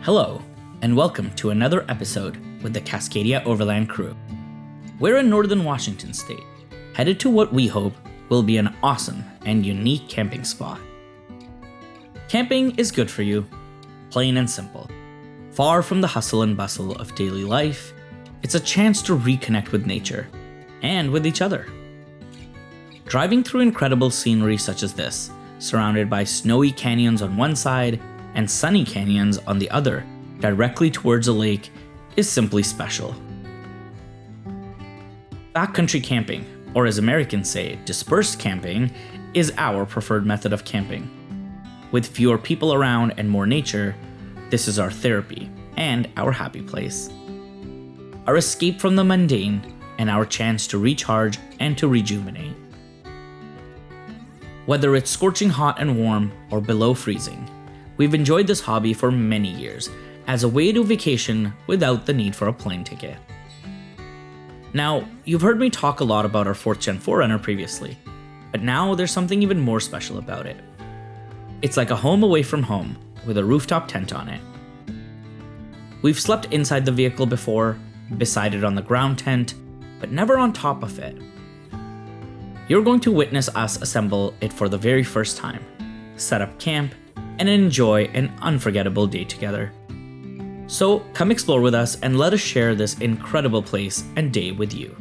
Hello, and welcome to another episode with the Cascadia Overland crew. We're in northern Washington state, headed to what we hope will be an awesome and unique camping spot. Camping is good for you, plain and simple. Far from the hustle and bustle of daily life, it's a chance to reconnect with nature and with each other. Driving through incredible scenery such as this, surrounded by snowy canyons on one side and sunny canyons on the other, directly towards a lake, is simply special. Backcountry camping, or as Americans say, dispersed camping, is our preferred method of camping. With fewer people around and more nature, this is our therapy and our happy place. Our escape from the mundane and our chance to recharge and to rejuvenate. Whether it's scorching hot and warm or below freezing, we've enjoyed this hobby for many years as a way to vacation without the need for a plane ticket. Now, you've heard me talk a lot about our 4th Gen 4runner previously, but now there's something even more special about it. It's like a home away from home with a rooftop tent on it. We've slept inside the vehicle before, beside it on the ground tent, but never on top of it. You're going to witness us assemble it for the very first time, set up camp, and enjoy an unforgettable day together. So come explore with us and let us share this incredible place and day with you.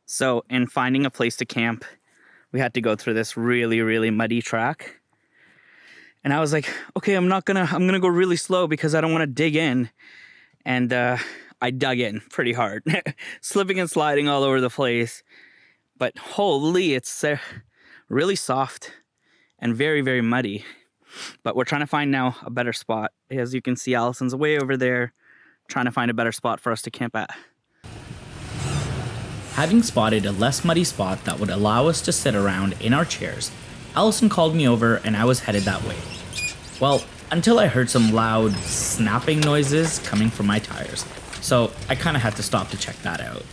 So in finding a place to camp, we had to go through this really muddy track. And I was like, okay, I'm gonna go really slow because I don't want to dig in. And I dug in pretty hard, slipping and sliding all over the place. But holy, it's really soft and very muddy. But we're trying to find now a better spot. As you can see, Allison's way over there, trying to find a better spot for us to camp at. Having spotted a less muddy spot that would allow us to sit around in our chairs, Allison called me over and I was headed that way. Well, until I heard some loud snapping noises coming from my tires, so I kind of had to stop to check that out.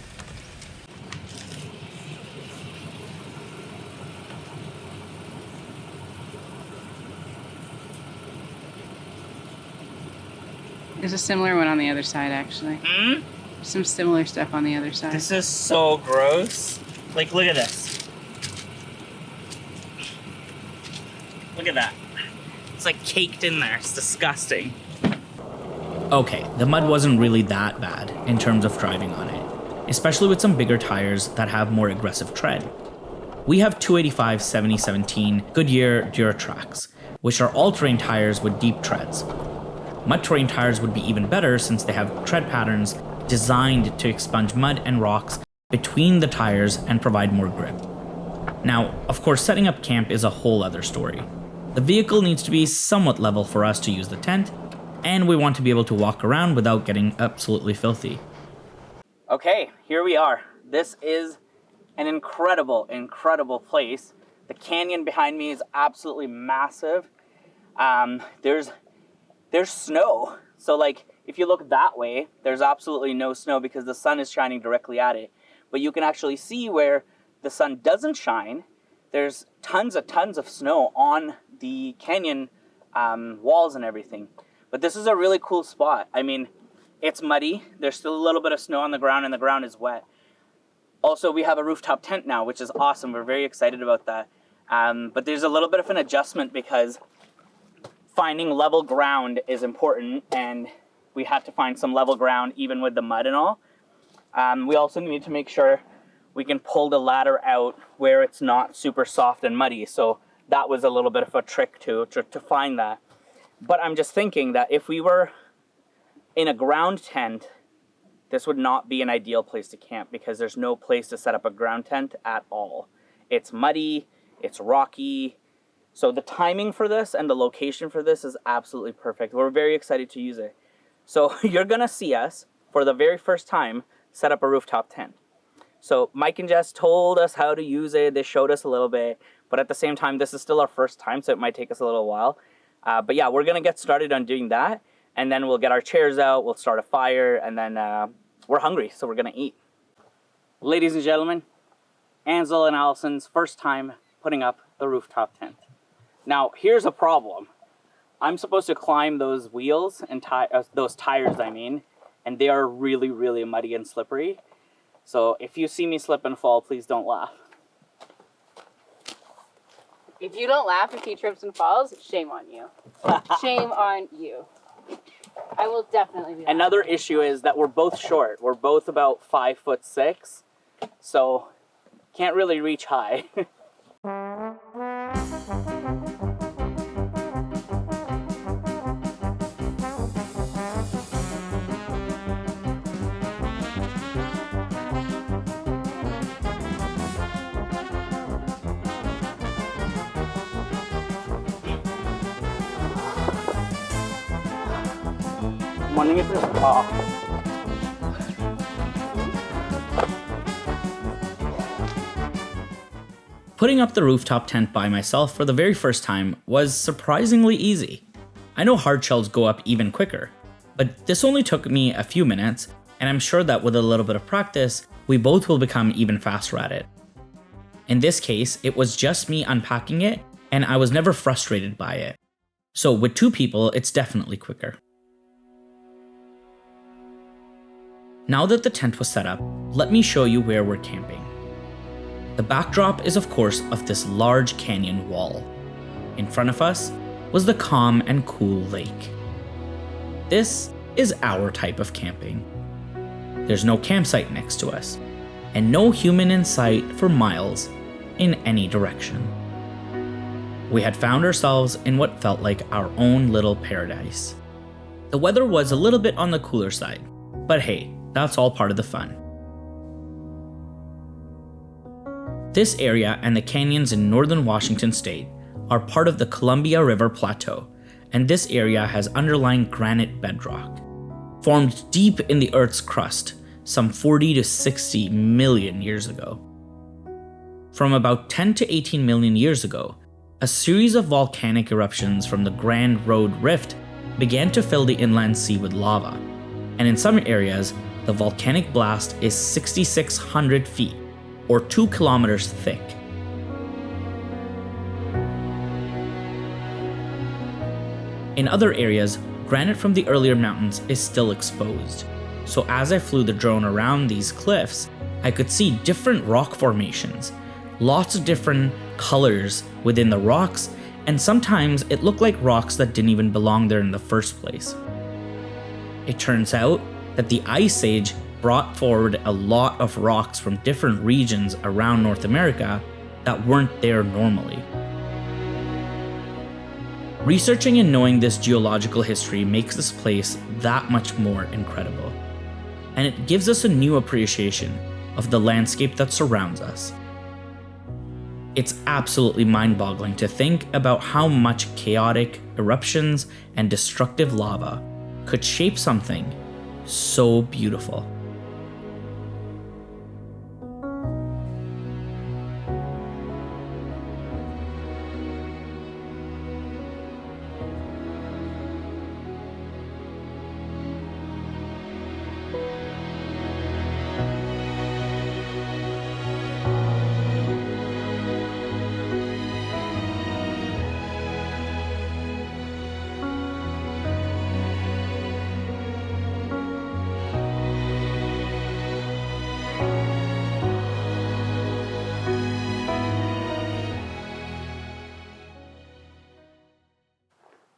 There's a similar one on the other side, actually. Some similar stuff on the other side. This is so gross. Like, look at this. Look at that. It's like caked in there. It's disgusting. Okay, the mud wasn't really that bad in terms of driving on it, especially with some bigger tires that have more aggressive tread. We have 285 70/17 Goodyear Duratracs, which are all-terrain tires with deep treads. Mud terrain tires would be even better since they have tread patterns designed to expunge mud and rocks between the tires and provide more grip. Now, of course, setting up camp is a whole other story. The vehicle needs to be somewhat level for us to use the tent, and we want to be able to walk around without getting absolutely filthy. Okay, here we are. This is an incredible place. The canyon behind me is absolutely massive. There's snow. So like, if you look that way, there's absolutely no snow because the sun is shining directly at it. But you can actually see where the sun doesn't shine. There's tons of snow on the canyon walls and everything. But this is a really cool spot. I mean, it's muddy. There's still a little bit of snow on the ground and the ground is wet. Also, we have a rooftop tent now, which is awesome. We're very excited about that. But there's a little bit of an adjustment because finding level ground is important, and we had to find some level ground even with the mud and all. We also need to make sure we can pull the ladder out where it's not super soft and muddy. So that was a little bit of a trick to find that. But I'm just thinking that if we were in a ground tent, this would not be an ideal place to camp because there's no place to set up a ground tent at all. It's muddy, it's rocky. So the timing for this and the location for this is absolutely perfect. We're very excited to use it. So you're gonna see us for the very first time set up a rooftop tent. So Mike and Jess told us how to use it. They showed us a little bit, but at the same time, this is still our first time, so it might take us a little while. But yeah, we're gonna get started on doing that, and then we'll get our chairs out, we'll start a fire, and then we're hungry, so we're gonna eat. Ladies and gentlemen, Ansel and Allison's first time putting up the rooftop tent. Now, here's a problem. I'm supposed to climb those wheels and those tires, I mean, and they are really, really muddy and slippery. So if you see me slip and fall, please don't laugh. If you don't laugh if he trips and falls, shame on you. Shame on you. I will definitely be laughing. Another issue is that we're both short. We're both about 5'6", so can't really reach high. I'm wondering if there's Putting up the rooftop tent by myself for the very first time was surprisingly easy. I know hard shells go up even quicker, but this only took me a few minutes, and I'm sure that with a little bit of practice, we both will become even faster at it. In this case, it was just me unpacking it, and I was never frustrated by it. So with 2 people, it's definitely quicker. Now that the tent was set up, let me show you where we're camping. The backdrop is of course of this large canyon wall. In front of us was the calm and cool lake. This is our type of camping. There's no campsite next to us, and no human in sight for miles in any direction. We had found ourselves in what felt like our own little paradise. The weather was a little bit on the cooler side, but hey, that's all part of the fun. This area and the canyons in northern Washington state are part of the Columbia River Plateau, and this area has underlying granite bedrock, formed deep in the Earth's crust some 40 to 60 million years ago. From about 10 to 18 million years ago, a series of volcanic eruptions from the Grand Road Rift began to fill the inland sea with lava, and in some areas, the volcanic blast is 6,600 feet, or 2 kilometers thick. In other areas, granite from the earlier mountains is still exposed. So as I flew the drone around these cliffs, I could see different rock formations, lots of different colors within the rocks, and sometimes it looked like rocks that didn't even belong there in the first place. It turns out that the Ice Age brought forward a lot of rocks from different regions around North America that weren't there normally. Researching and knowing this geological history makes this place that much more incredible, and it gives us a new appreciation of the landscape that surrounds us. It's absolutely mind-boggling to think about how much chaotic eruptions and destructive lava could shape something so beautiful.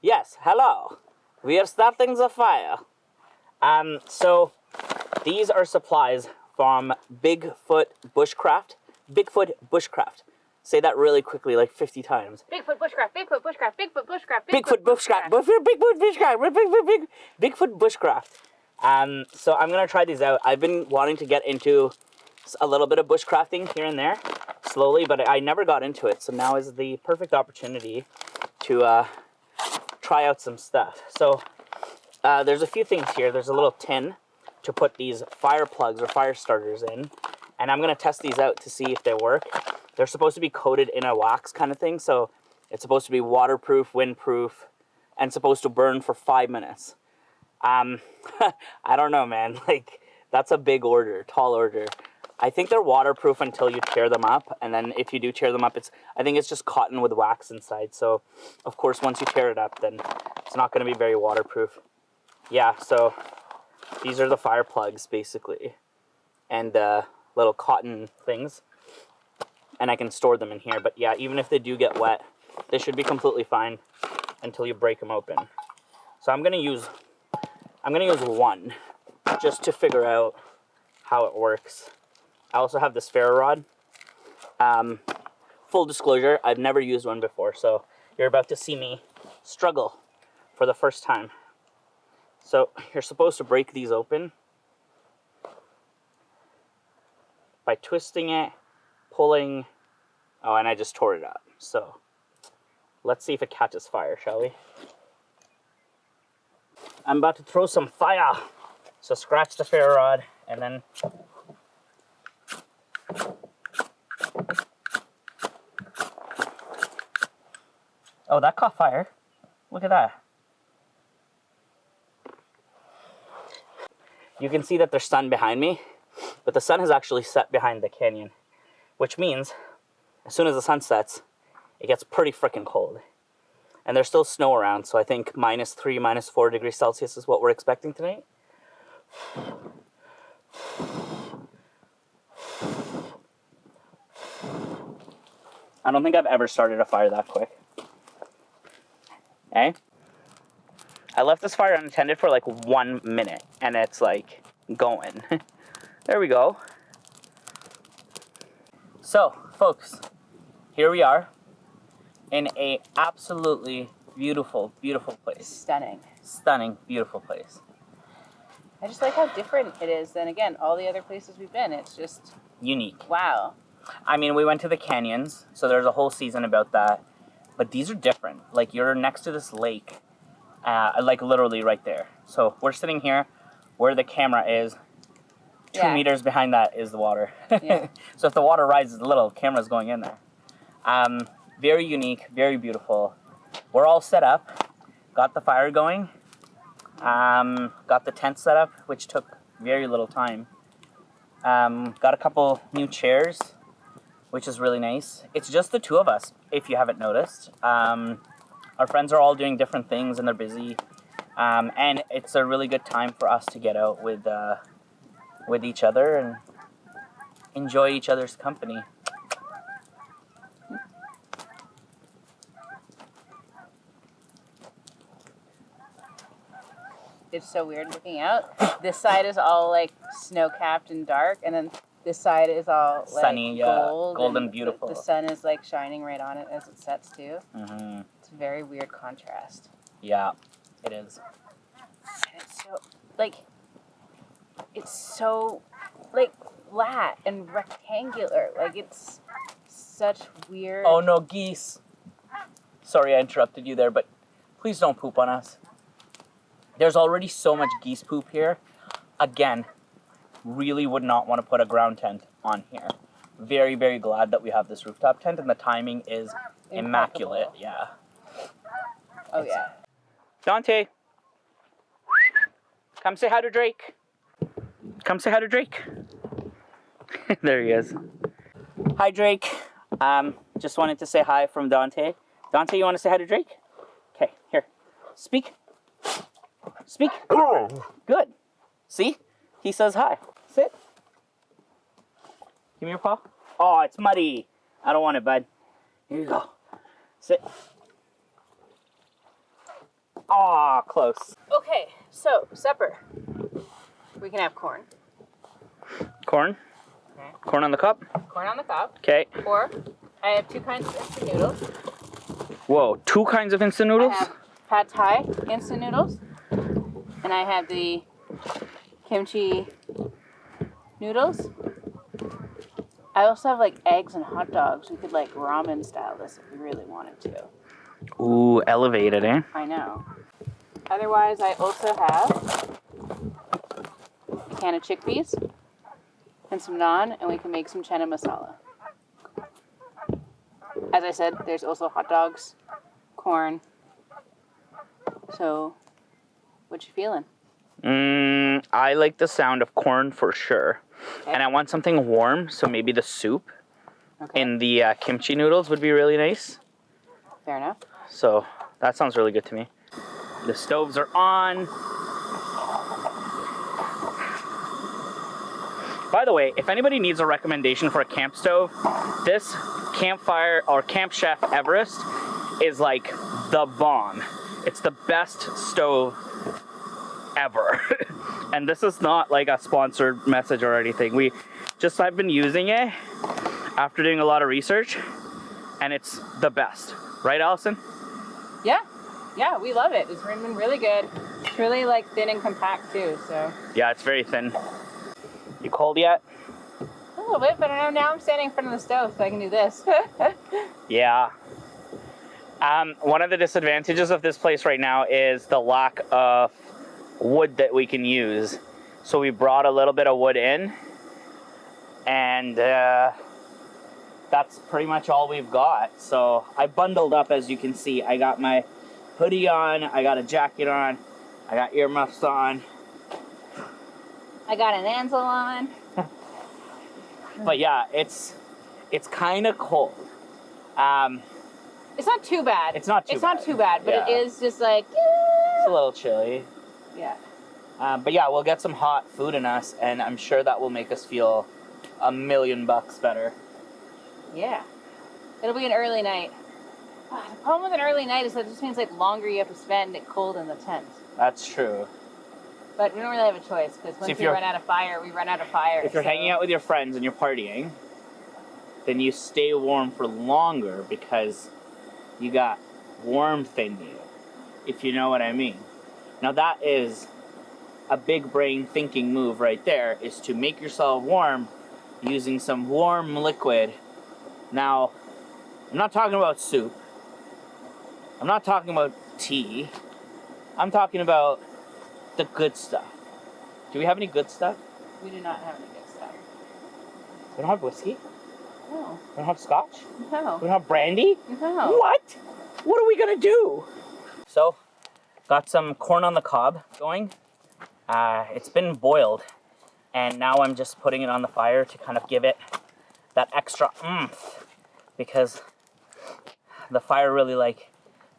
Yes, hello. We are starting the fire. So these are supplies from Bigfoot Bushcraft. Bigfoot Bushcraft. Say that really quickly, like 50 times. Bigfoot Bushcraft, Bigfoot Bushcraft, Bigfoot Bushcraft, Bigfoot Bushcraft, Bigfoot Bushcraft. So I'm gonna try these out. I've been wanting to get into a little bit of bushcrafting here and there, slowly, but I never got into it. So now is the perfect opportunity to try out some stuff. So there's a few things here. There's a little tin to put these fire plugs or fire starters in. And I'm going to test these out to see if they work. They're supposed to be coated in a wax kind of thing. So it's supposed to be waterproof, windproof, and supposed to burn for 5 minutes. I don't know, man. Like, that's a big order, tall order. I think they're waterproof until you tear them up. And then if you do tear them up, I think it's just cotton with wax inside. So, of course, once you tear it up, then it's not going to be very waterproof. Yeah, so these are the fire plugs, basically. And little cotton things. And I can store them in here. But yeah, even if they do get wet, they should be completely fine until you break them open. So I'm gonna use one just to figure out how it works. I also have this ferro rod. Full disclosure, I've never used one before, so you're about to see me struggle for the first time. So you're supposed to break these open by twisting it, pulling. Oh, and I just tore it up. So let's see if it catches fire, shall we? I'm about to throw some fire. So scratch the ferro rod and then oh, that caught fire. Look at that. You can see that there's sun behind me, but the sun has actually set behind the canyon, which means as soon as the sun sets, it gets pretty freaking cold. And there's still snow around, so I think -3, -4 degrees Celsius is what we're expecting tonight. I don't think I've ever started a fire that quick. Eh? I left this fire unattended for like 1 minute, and it's like going. There we go. So, folks, here we are in a absolutely beautiful, beautiful place. Stunning. Stunning, beautiful place. I just like how different it is than, again, all the other places we've been. It's just unique. Wow. I mean, we went to the canyons, so there's a whole season about that. But these are different. Like, you're next to this lake, like literally right there. So we're sitting here where the camera is. 2 meters behind that is the water. Yeah. So if the water rises a little, camera's going in there. Very unique, very beautiful. We're all set up. Got the fire going. Got the tent set up, which took very little time. Got a couple new chairs, which is really nice. It's just the two of us, if you haven't noticed. Our friends are all doing different things and they're busy. And it's a really good time for us to get out with each other and enjoy each other's company. It's so weird looking out. This side is all like snow-capped and dark, and then this side is all like sunny, gold, golden, beautiful. The sun is like shining right on it as it sets too. Mm-hmm. It's a very weird contrast. Yeah, it is. And it's so flat and rectangular. Like, it's such weird. Oh no, geese. Sorry I interrupted you there, but please don't poop on us. There's already so much geese poop here. Again, really would not want to put a ground tent on here. Very, very glad that we have this rooftop tent, and the timing is immaculate. Yeah. Oh, yeah. Dante, come say hi to Drake. Come say hi to Drake. There he is. Hi, Drake. Just wanted to say hi from Dante. Dante, you want to say hi to Drake? Okay, here. Speak. Speak. Good. See? He says hi. Sit. Give me your paw. Oh, it's muddy. I don't want it, bud. Here you go. Sit. Aw, close. Okay, so supper. We can have corn. Corn? Okay. Corn on the cob? Corn on the cob. Okay. Or I have 2 kinds of instant noodles. Whoa, 2 kinds of instant noodles? I have pad thai instant noodles. And I have the kimchi noodles. I also have like eggs and hot dogs. We could like ramen style this if we really wanted to. Ooh, elevated, eh? I know. Otherwise, I also have can of chickpeas and some naan, and we can make some chana masala. As I said, there's also hot dogs, corn. So, what you feeling? I like the sound of corn for sure. Okay. And I want something warm, so maybe the soup in the kimchi noodles would be really nice. Fair enough. So, that sounds really good to me. The stoves are on. By the way, if anybody needs a recommendation for a camp stove, this Campfire or Camp Chef Everest is like the bomb. It's the best stove ever. And this is not like a sponsored message or anything. I've been using it after doing a lot of research, and it's the best. Right, Allison? Yeah, we love it. It's been really good. It's really like thin and compact too, so. Yeah, it's very thin. You cold yet? A little bit, but I know now I'm standing in front of the stove, so I can do this. Yeah. One of the disadvantages of this place right now is the lack of wood that we can use. So we brought a little bit of wood in, and that's pretty much all we've got. So I bundled up, as you can see. I got my hoodie on, I got a jacket on, I got earmuffs on. I got an Ansel on. But yeah, it's kind of cold. It's not too bad. It's not too bad, but yeah. It is just like, it's a little chilly. Yeah. But yeah, we'll get some hot food in us, and I'm sure that will make us feel $1,000,000 better. Yeah. It'll be an early night. The problem with an early night is that it just means like longer you have to spend it cold in the tent. That's true. But we don't really have a choice, because once we run out of fire, we run out of fire. If you're hanging out with your friends and you're partying, then you stay warm for longer because you got warmth in you, if you know what I mean. Now that is a big brain thinking move right there, is to make yourself warm using some warm liquid. Now, I'm not talking about soup. I'm not talking about tea. I'm talking about the good stuff. Do we have any good stuff? We do not have any good stuff. We don't have whiskey? No. We don't have scotch? No. We don't have brandy? No. What? What are we gonna do? So, got some corn on the cob going. It's been boiled, and now I'm just putting it on the fire to kind of give it that extra oomph, because the fire really like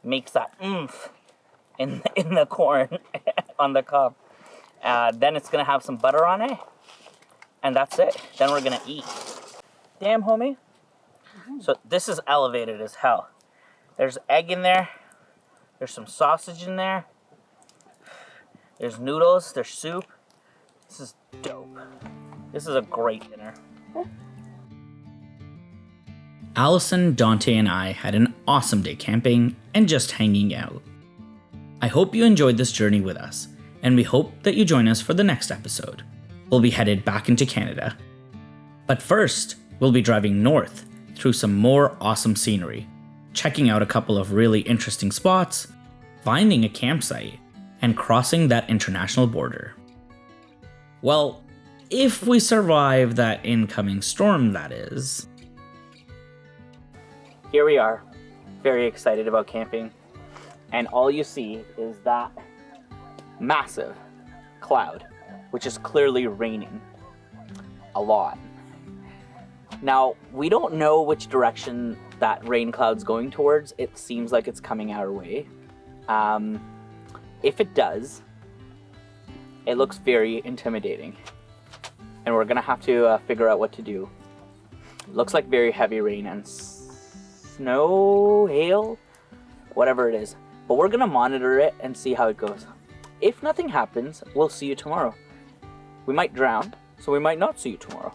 makes that oomph in the corn on the cob. Then it's gonna have some butter on it, and that's it. Then we're gonna eat. Damn, homie. Mm-hmm. So this is elevated as hell. There's egg in there. There's some sausage in there. There's noodles. There's soup. This is dope. This is a great dinner. Allison, Dante, and I had an awesome day camping and just hanging out. I hope you enjoyed this journey with us, and we hope that you join us for the next episode. We'll be headed back into Canada. But first, we'll be driving north through some more awesome scenery, checking out a couple of really interesting spots, finding a campsite, and crossing that international border. Well, if we survive that incoming storm, that is. Here we are, very excited about camping, and all you see is that massive cloud, which is clearly raining a lot. Now, we don't know which direction that rain cloud's going towards. It seems like it's coming our way. If it does, it looks very intimidating, and we're gonna have to figure out what to do. It looks like very heavy rain and snow, hail, whatever it is. But we're gonna monitor it and see how it goes. If nothing happens, we'll see you tomorrow. We might drown, so we might not see you tomorrow.